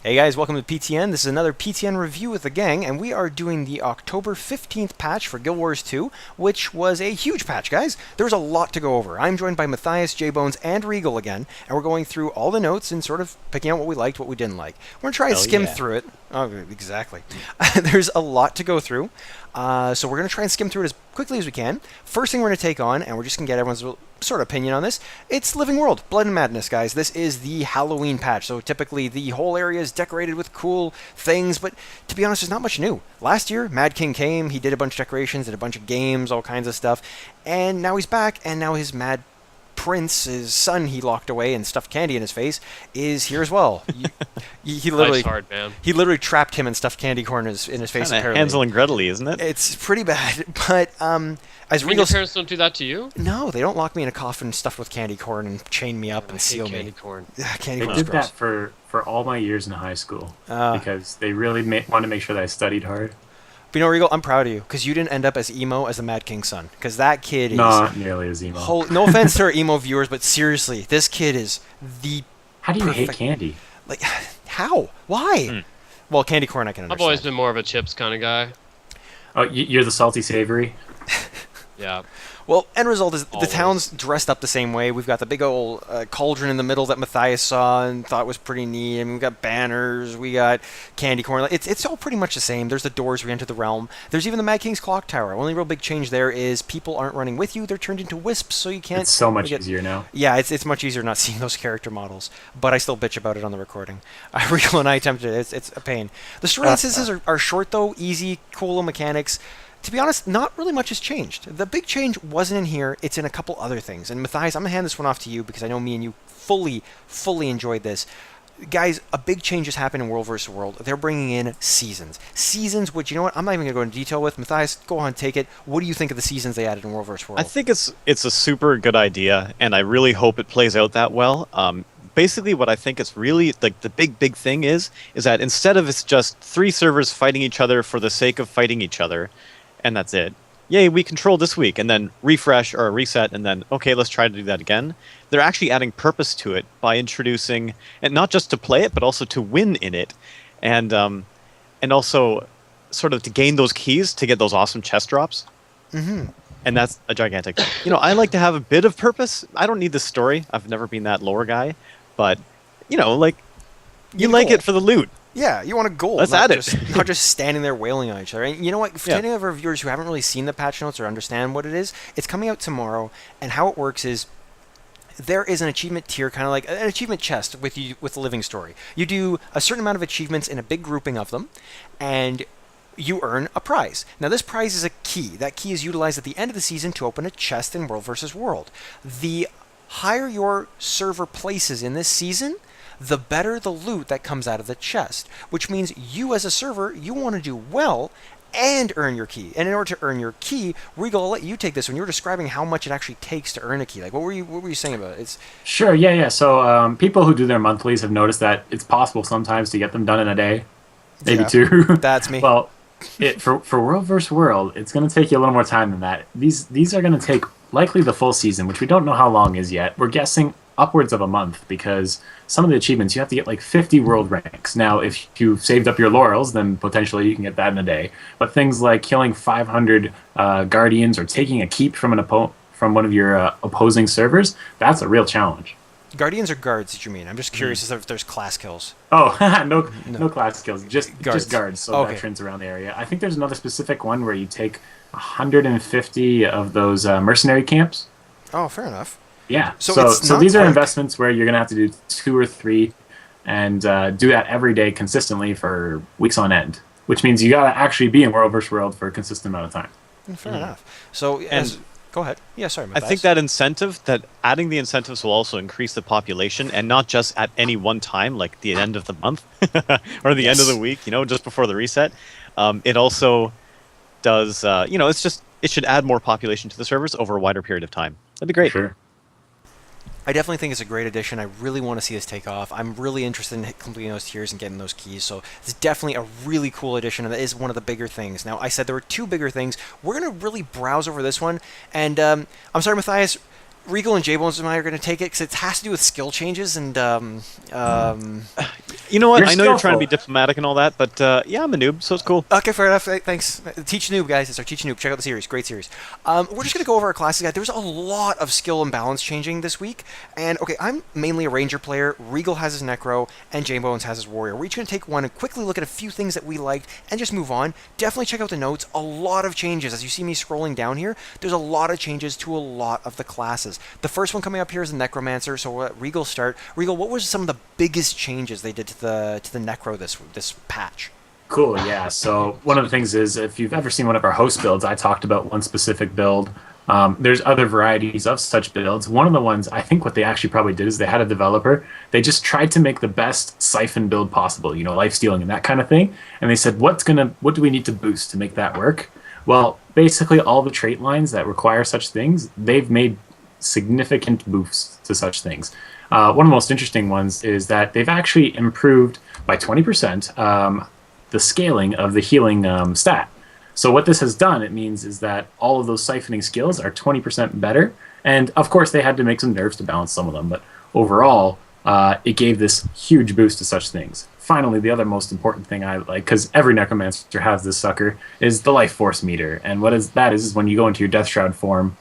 Hey guys, welcome to PTN. This is another PTN review with the gang, and we are doing the October 15th patch for Guild Wars 2, which was a huge patch, guys. There was a lot to go over. I'm joined by Matthias, J-Bones, and Regal again, and we're going through all the notes and sort of picking out what we liked, what we didn't like. We're going to try and Hell skim yeah. through it. Oh, exactly. There's a lot to go through, so we're going to try and skim through it as quickly as we can. First thing we're going to take on, and we're just going to get everyone's sort of opinion on this, it's Living World, Blood and Madness, guys. This is the Halloween patch, so typically the whole area is decorated with cool things, but to be honest, there's not much new. Last year, Mad King came, he did a bunch of decorations, did a bunch of games, all kinds of stuff, and now he's back, and now his Mad Prince, his son he locked away and stuffed candy in his face, is here as well. He literally, Life's hard, man. he literally trapped him and stuffed candy corn in his face. Kind of Apparently, Hansel and Gretel, isn't it? it's pretty bad. But as I mean, Regal, your parents don't do that to you? no, they don't lock me in a coffin stuffed with candy corn and chain me up I and hate seal candy me. corn. Candy They corn is did gross. that for all my years in high school Uh, because they really wanted to make sure that I studied hard. But you know, Regal, I'm proud of you because you didn't end up as emo as the Mad King's son. Because that kid is. Not nearly as emo. No offense to our emo viewers, but seriously, this kid is the How do you hate perfect- candy? like. How? Why? Hmm. Well, candy corn I can I've understand. always been more of a chips kind of guy. Oh, you're the salty savory. Yeah. Well, end result is the Always. town's dressed up the same way. We've got the big old cauldron in the middle that Matthias saw and thought was pretty neat. I mean, we've got banners, we got candy corn. It's all pretty much the same. There's the doors we enter the realm. There's even the Mad King's clock tower. Only real big change there is people aren't running with you. They're turned into wisps, so you can't. It's so much get- easier now. Yeah, it's much easier not seeing those character models, but I still bitch about it on the recording. Real and I attempted it. It's a pain. The story instances are short, though, easy, cool little mechanics. To be honest, not really much has changed. The big change wasn't in here, it's in a couple other things. And Matthias, I'm going to hand this one off to you because I know me and you fully enjoyed this. Guys, a big change has happened in World vs. World. They're bringing in seasons. Seasons, which, you know what, I'm not even going to go into detail with. Matthias, go on, take it. What do you think of the seasons they added in World vs. World? I think it's a super good idea, and I really hope it plays out that well. Basically, what I think is really like the big thing is that instead of it's just three servers fighting each other for the sake of fighting each other, and that's it. Yay, we control this week, and then refresh or reset, and then, okay, let's try to do that again. They're actually adding purpose to it by introducing, and not just to play it, but also to win in it, and also sort of to gain those keys to get those awesome chest drops. Mm-hmm. And that's a gigantic thing. You know, I like to have a bit of purpose. I don't need the story. I've never been that lore guy, but, you know, like, you Need like gold. it for the loot. Yeah, you want a goal. Let's not add it. not just standing there wailing on each other. And you know what? For Yeah. any of our viewers who haven't really seen the patch notes or understand what it is, it's coming out tomorrow. And how it works is there is an achievement tier, kind of like an achievement chest with the living story. You do a certain amount of achievements in a big grouping of them, and you earn a prize. Now, this prize is a key. That key is utilized at the end of the season to open a chest in World vs. World. The higher your server places in this season, the better the loot that comes out of the chest, which means you as a server, you want to do well and earn your key. And in order to earn your key, Regal, I'll let you take this when you were describing how much it actually takes to earn a key. Like, what were you saying about it? It's Sure, yeah. So people who do their monthlies have noticed that it's possible sometimes to get them done in a day, maybe Yeah, two. that's me. Well, for World vs. World, it's going to take you a little more time than that. These are going to take likely the full season, which we don't know how long is yet. We're guessing upwards of a month because some of the achievements you have to get like 50 world ranks. Now, if you've saved up your laurels, then potentially you can get that in a day. But things like killing 500 guardians or taking a keep from from one of your opposing servers, that's a real challenge. Guardians or guards, did you mean? I'm just curious as if there's class kills. Oh, no class skills, just Guards. guards, so Okay. veterans around the area. I think there's another specific one where you take 150 of those mercenary camps. Oh, fair enough. Yeah. So So it's not these are like- investments where you're gonna have to do 2 or 3, and do that every day consistently for weeks on end. Which means you gotta actually be in World vs. World for a consistent amount of time. Fair enough. So, go ahead. Yeah, sorry, I Matthias. think that incentive, that adding the incentives will also increase the population, and not just at any one time, like the end of the month or the end of the week, you know, just before the reset. It also does, you know, it should add more population to the servers over a wider period of time. That'd be great. Sure. I definitely think it's a great addition. I really want to see this take off. I'm really interested in completing those tiers and getting those keys. So it's definitely a really cool addition, and that is one of the bigger things. Now, I said there were two bigger things. We're going to really browse over this one. And I'm sorry, Matthias, Regal and J-Bones and I are going to take it because it has to do with skill changes and You know what? You're I know you're trying to be skillful. diplomatic and all that, but yeah, I'm a noob, so it's cool. Okay, fair enough. Thanks. Teach Noob, guys. It's our Teach Noob. Check out the series. Great series. We're just going to go over our classes, guys. There's a lot of skill and balance changing this week. And, okay, I'm mainly a Ranger player. Regal has his Necro, and Jane Bones has his Warrior. We're each going to take one and quickly look at a few things that we liked and just move on. Definitely check out the notes. A lot of changes. As you see me scrolling down here, there's a lot of changes to a lot of the classes. The first one coming up here is the Necromancer, so we'll let Regal start. Regal, what was some of the biggest changes they did to the Necro this patch? Cool, yeah. So one of the things is, if you've ever seen one of our host builds, I talked about one specific build. There's other varieties of such builds. One of the ones, I think what they actually probably did is they had a developer. They just tried to make the best Siphon build possible, life stealing and that kind of thing. And they said, what do we need to boost to make that work? Well, basically all the trait lines that require such things, they've made significant boosts to such things. One of the most interesting ones is that they've actually improved by 20% the scaling of the healing stat. So what this has done, it means is that all of those siphoning skills are 20% better. And of course, they had to make some nerfs to balance some of them, but overall, it gave this huge boost to such things. Finally, the other most important thing I like, because every Necromancer has this sucker, is the Life Force meter. And what is when you go into your Death Shroud form,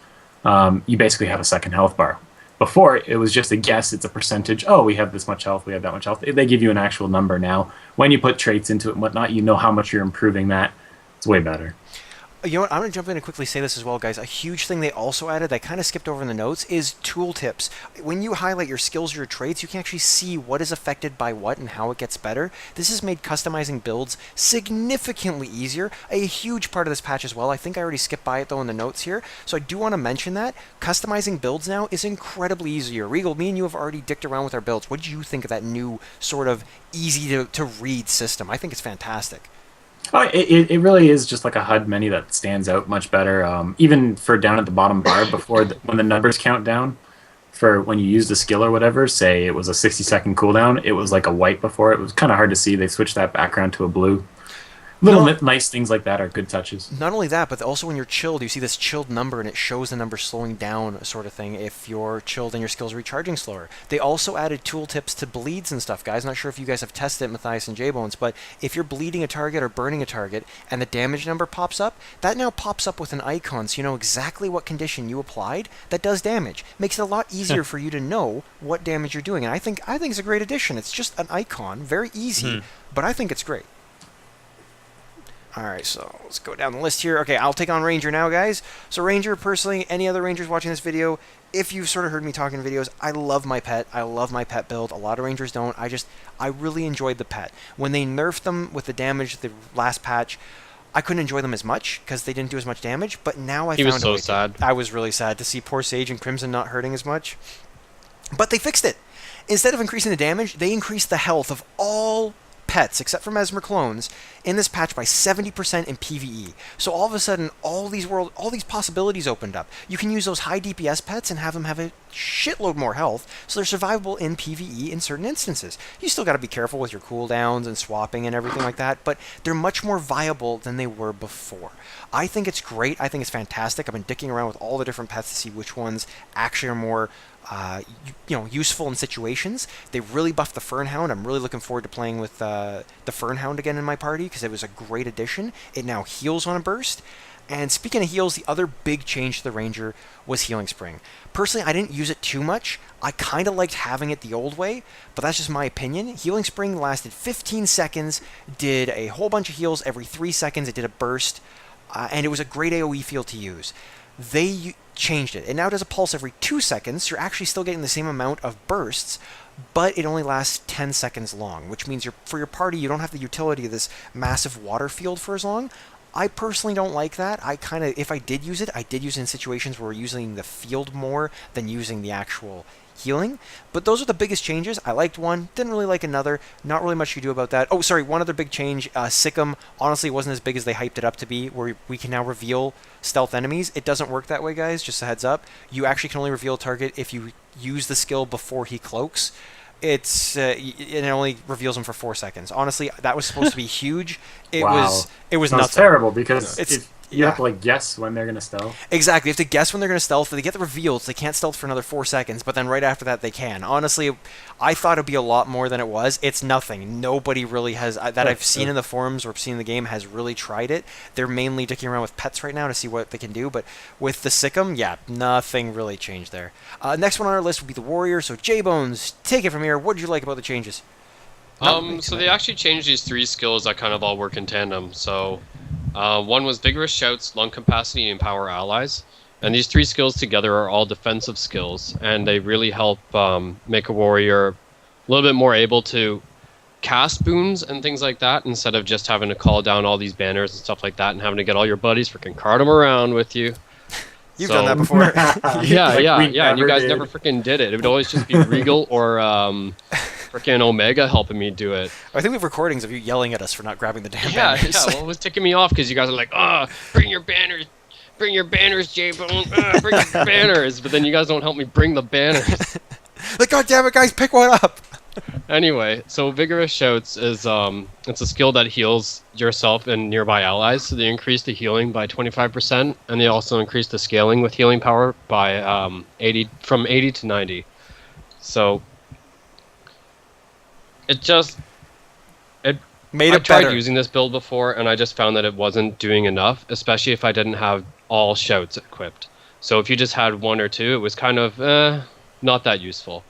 you basically have a second health bar. Before, it was just a guess. It's a percentage. Oh, we have this much health. We have that much health. They give you an actual number now. When you put traits into it and whatnot, you know how much you're improving that. It's way better. You know what? I'm going to jump in and quickly say this as well, guys. A huge thing they also added that I kind of skipped over in the notes is tooltips. When you highlight your skills or your traits, you can actually see what is affected by what and how it gets better. This has made customizing builds significantly easier. A huge part of this patch as well. I think I already skipped by it, though, in the notes here. So I do want to mention that. Customizing builds now is incredibly easier. Regal, me and you have already dicked around with our builds. What did you think of that new sort of easy-to-read system? I think it's fantastic. Oh, it really is just like a HUD menu that stands out much better. Even for down at the bottom bar before when the numbers count down for when you use the skill or whatever, say it was a 60-second cooldown, it was like a white before. It was kind of hard to see. They switched that background to a blue. Nice things like that are good touches. Not only that, but also when you're chilled, you see this chilled number and it shows the number slowing down, sort of thing, if you're chilled and your skills are recharging slower. They also added tooltips to bleeds and stuff, guys. Not sure if you guys have tested it, Matthias and J-Bones, but if you're bleeding a target or burning a target and the damage number pops up, that now pops up with an icon so you know exactly what condition you applied that does damage. Makes it a lot easier for you to know what damage you're doing. And I think it's a great addition. It's just an icon, very easy, but I think it's great. Alright, so let's go down the list here. Okay, I'll take on Ranger now, guys. So Ranger, personally, any other Rangers watching this video, if you've sort of heard me talk in videos, I love my pet. I love my pet build. A lot of Rangers don't. I really enjoyed the pet. When they nerfed them with the damage, the last patch, I couldn't enjoy them as much because they didn't do as much damage, but now I found was so sad. I was really sad to see poor Sage and Crimson not hurting as much. But they fixed it. Instead of increasing the damage, they increased the health of all pets, except for Mesmer clones, in this patch by 70% in PvE. So all of a sudden, all these possibilities opened up. You can use those high DPS pets and have them have a shitload more health, so they're survivable in PvE in certain instances. You still got to be careful with your cooldowns and swapping and everything like that, but they're much more viable than they were before. I think it's great. I think it's fantastic. I've been dicking around with all the different pets to see which ones actually are more useful in situations. They really buffed the Fernhound. I'm really looking forward to playing with the Fernhound again in my party because it was a great addition. It now heals on a burst. And speaking of heals, the other big change to the Ranger was Healing Spring. Personally, I didn't use it too much. I kind of liked having it the old way, but that's just my opinion. Healing Spring lasted 15 seconds, did a whole bunch of heals every 3 seconds. It did a burst, and it was a great AoE field to use. They changed it. It now does a pulse every 2 seconds. You're actually still getting the same amount of bursts, but it only lasts 10 seconds long, which means for your party, you don't have the utility of this massive water field for as long. I personally don't like that. If I did use it, I did use it in situations where we're using the field more than using the actual healing. But those are the biggest changes. I liked one, didn't really like another. Not really much you can do about that. Oh, sorry, one other big change. Sikkim, honestly, wasn't as big as they hyped it up to be, where we can now reveal stealth enemies. It doesn't work that way, guys, just a heads up. You actually can only reveal a target if you use the skill before he cloaks. It only reveals them for 4 seconds. Honestly, that was supposed to be huge. It Wow. was Sounds nuts. terrible because You have to like guess when they're gonna stealth. Exactly. You have to guess when they're going to stealth. They get the reveals. They can't stealth for another 4 seconds, but then right after that they can. Honestly, I thought it'd be a lot more than it was. It's nothing. Nobody really has that I've seen in the forums or seen in the game has really tried it. They're mainly dicking around with pets right now to see what they can do, but with the Sikkim, yeah, nothing really changed there. Next one on our list would be the Warrior. So J-Bones, take it from here. What did you like about the changes? So they actually changed these 3 skills that kind of all work in tandem. So, one was Vigorous Shouts, Lung Capacity, and Empower Allies. And these 3 skills together are all defensive skills, and they really help make a warrior a little bit more able to cast boons and things like that, instead of just having to call down all these banners and stuff like that and having to get all your buddies freaking cart them around with you. You've done that before. Yeah, and you guys never freaking did it. It would always just be Regal or freaking Omega helping me do it. I think we have recordings of you yelling at us for not grabbing the damn Yeah, banners. well, it was ticking me off because you guys are like, bring your banners, J-Bone, bring your banners. But then you guys don't help me bring the banners. Like, God damn it, guys, pick one up. Anyway, so Vigorous Shouts is it's a skill that heals yourself and nearby allies. So they increase the healing by 25%, and they also increase the scaling with healing power by 80 to 90. So it Made I it tried better. using this build before, and I just found that it wasn't doing enough, especially if I didn't have all shouts equipped. So if you just had 1 or 2, it was kind of not that useful.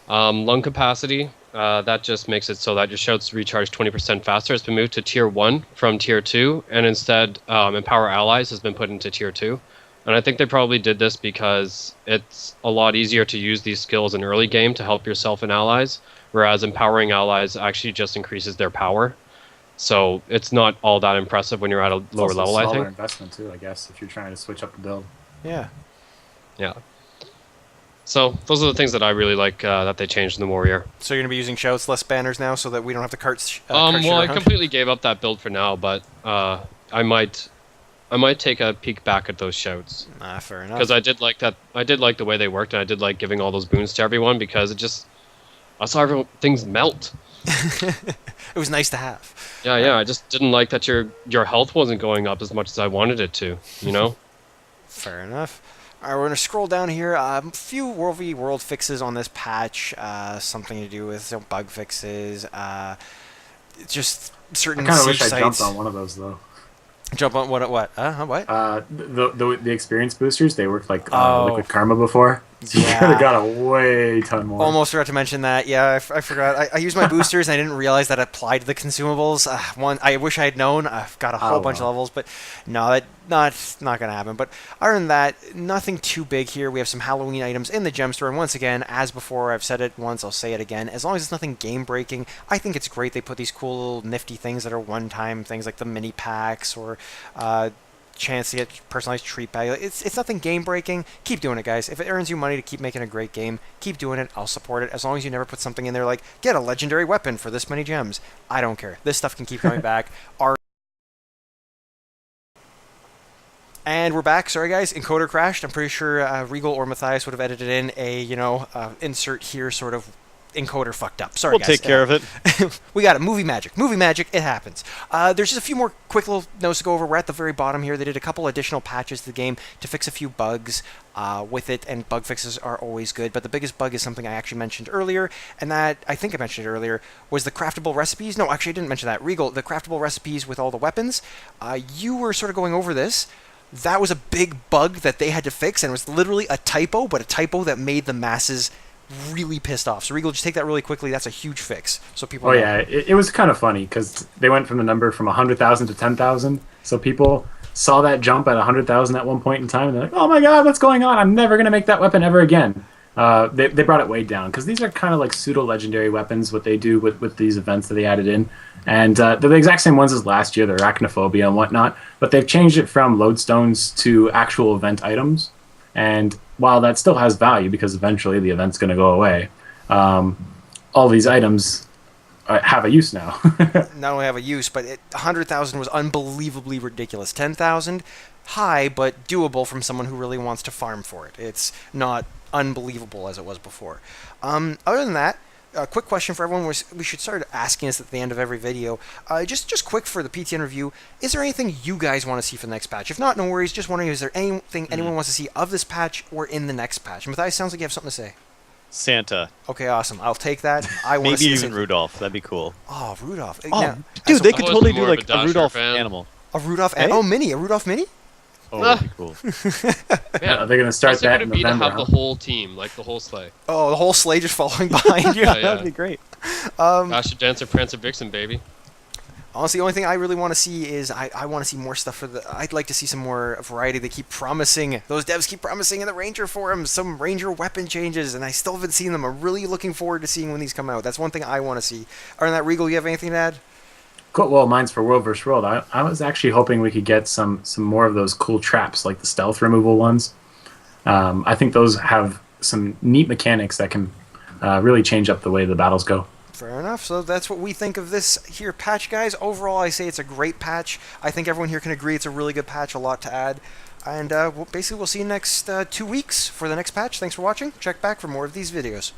Lung capacity, that just makes it so that your shouts recharge 20% faster. It's been moved to tier 1 from tier 2, and instead Empower Allies has been put into tier 2. And I think they probably did this because it's a lot easier to use these skills in early game to help yourself and allies, whereas Empowering Allies actually just increases their power. So it's not all that impressive when you're at a lower level, I think. Investment too, I guess, if you're trying to switch up the build. Yeah. Yeah. So those are the things that I really like that they changed in the Warrior. So you're going to be using shouts, less banners now, so that we don't have to cart Well, I completely gave up that build for now, but I might take a peek back at those shouts. Fair enough. Because I did like that. I did like the way they worked, and I did like giving all those boons to everyone because I saw things melt. It was nice to have. Yeah. I just didn't like that your health wasn't going up as much as I wanted it to. You know. Fair enough. All right, we're going to scroll down here. A few World v World fixes on this patch. Something to do with some bug fixes. Just certain I kind of siege wish I sites. jumped on one of those though. Jump on what? What? What? The experience boosters, they worked like Oh. Liquid Karma before. So you Yeah. could have got a ton more. Almost forgot to mention that. Yeah, I forgot. I used my boosters and I didn't realize that it applied to the consumables. I wish I had known. I've got a whole bunch of levels, but no, that's not going to happen. But other than that, nothing too big here. We have some Halloween items in the gem store, and once again, as before, I've said it once, I'll say it again. As long as it's nothing game-breaking, I think it's great they put these cool little nifty things that are one-time things like the mini packs or chance to get personalized treat bag. It's nothing game breaking. Keep doing it, guys. If it earns you money to keep making a great game, keep doing it. I'll support it as long as you never put something in there like get a legendary weapon for this many gems. I don't care. This stuff can keep coming back. And we're back. Sorry, guys. Encoder crashed. I'm pretty sure Regal or Matthias would have edited in a insert here sort of encoder fucked up. Sorry, We'll guys. take care of it. We got it. Movie magic. Movie magic. It happens. There's just a few more quick little notes to go over. We're at the very bottom here. They did a couple additional patches to the game to fix a few bugs with it, and bug fixes are always good. But the biggest bug is something I actually mentioned earlier, and that I think I mentioned it earlier, was the craftable recipes. No, actually, I didn't mention that. Regal, the craftable recipes with all the weapons. You were sort of going over this. That was a big bug that they had to fix, and it was literally a typo, but a typo that made the masses really pissed off. So Regal, just take that really quickly. That's a huge fix. So people. Oh know. yeah, it was kind of funny because they went from the number from 100,000 to 10,000. So people saw that jump at 100,000 at one point in time, and they're like, "Oh my god, what's going on? I'm never gonna make that weapon ever again." They brought it way down because these are kind of like pseudo legendary weapons. What they do with these events that they added in, and they're the exact same ones as last year. They're arachnophobia and whatnot, but they've changed it from lodestones to actual event items. And while that still has value because eventually the event's going to go away, all these items have a use now. Not only have a use, but 100,000 was unbelievably ridiculous. 10,000, high, but doable from someone who really wants to farm for it. It's not unbelievable as it was before. Other than that, a quick question for everyone. We should start asking this at the end of every video. Just quick for the PTN review. Is there anything you guys want to see for the next patch? If not, no worries. Just wondering, is there anything anyone wants to see of this patch or in the next patch? And Matthias, sounds like you have something to say. Santa. Okay, awesome. I'll take that. I want to Maybe see even Rudolph. That'd be cool. Oh, Rudolph. Oh, Now, dude, they I could was totally do more of a like a Dasher Rudolph fan. animal. a Rudolph. Hey? Oh, mini. A Rudolph mini. Oh, Ah. that'd be cool. Man, Are they going to start how's it that gonna in be to November? have Huh? the whole team, like the whole sleigh? Oh, the whole sleigh just following behind you. Yeah, That'd be great. Dasher, Dancer, Prancer, Vixen, baby. Honestly, the only thing I really want to see is I want to see more stuff for the. I'd like to see some more variety. They keep promising. Those devs keep promising in the Ranger forums some Ranger weapon changes, and I still haven't seen them. I'm really looking forward to seeing when these come out. That's one thing I want to see. Other than that, Regal, you have anything to add? Cool. Well, mine's for World vs. World. I was actually hoping we could get some more of those cool traps, like the stealth removal ones. I think those have some neat mechanics that can really change up the way the battles go. Fair enough. So that's what we think of this here patch, guys. Overall, I say it's a great patch. I think everyone here can agree it's a really good patch, a lot to add. And basically, we'll see you next 2 weeks for the next patch. Thanks for watching. Check back for more of these videos.